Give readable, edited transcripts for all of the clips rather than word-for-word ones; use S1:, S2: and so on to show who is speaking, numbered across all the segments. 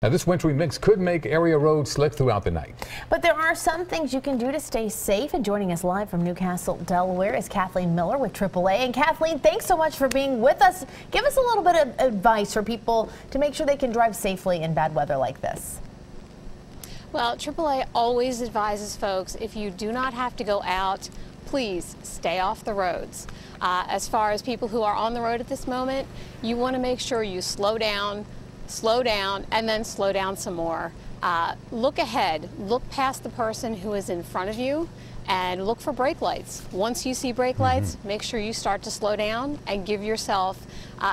S1: Now, this wintry mix could make area roads slick throughout the night.
S2: But there are some things you can do to stay safe. And joining us live from Newcastle, Delaware is Kathleen Miller with AAA. And Kathleen, thanks so much for being with us. Give us a little bit of advice for people to make sure they can drive safely in bad weather like this.
S3: Well, AAA always advises folks, if you do not have to go out, please stay off the roads. As far as people who are on the road at this moment, you want to make sure you slow down, and then slow down some more. Look ahead, look past the person who is in front of you, and look for brake lights. Once you see brake lights, make sure you start to slow down and give yourself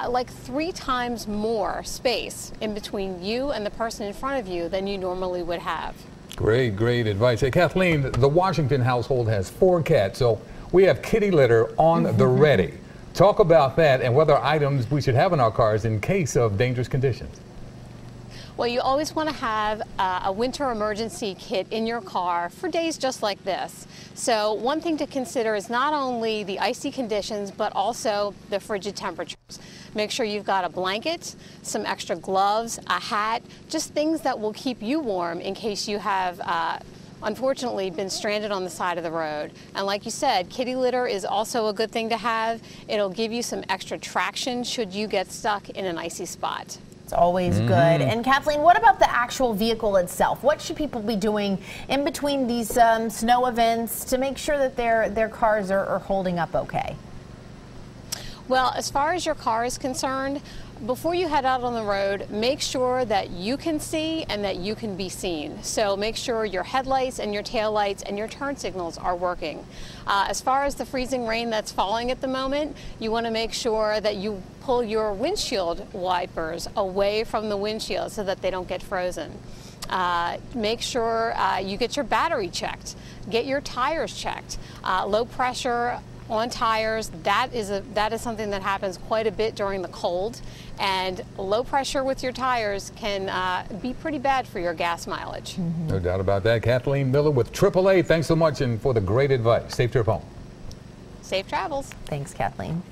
S3: like 3 times more space in between you and the person in front of you than you normally would have.
S1: Great advice. Hey, Kathleen, the Washington household has 4 cats, so we have kitty litter on the ready. Talk about that and what other items we should have in our cars in case of dangerous conditions.
S3: Well, you always want to have a winter emergency kit in your car for days just like this. So one thing to consider is not only the icy conditions, but also the frigid temperatures. Make sure you've got a blanket, some extra gloves, a hat, just things that will keep you warm in case you have unfortunately been stranded on the side of the road. And like you said, kitty litter is also a good thing to have. It'll give you some extra traction should you get stuck in an icy spot.
S2: It's always good. And Kathleen, what about the actual vehicle itself? What should people be doing in between these snow events to make sure that their cars are holding up okay?
S3: Well, as far as your car is concerned, before you head out on the road, make sure that you can see and that you can be seen. So make sure your headlights and your taillights and your turn signals are working. As far as the freezing rain that's falling at the moment, you want to make sure that you pull your windshield wipers away from the windshield so that they don't get frozen. Make sure you get your battery checked, get your tires checked. Low pressure on tires, that is something that happens quite a bit during the cold, and low pressure with your tires can be pretty bad for your gas mileage.
S1: No doubt about that. Kathleen Miller with AAA, thanks so much and for the great advice. Safe trip home.
S3: Safe travels.
S2: Thanks, Kathleen.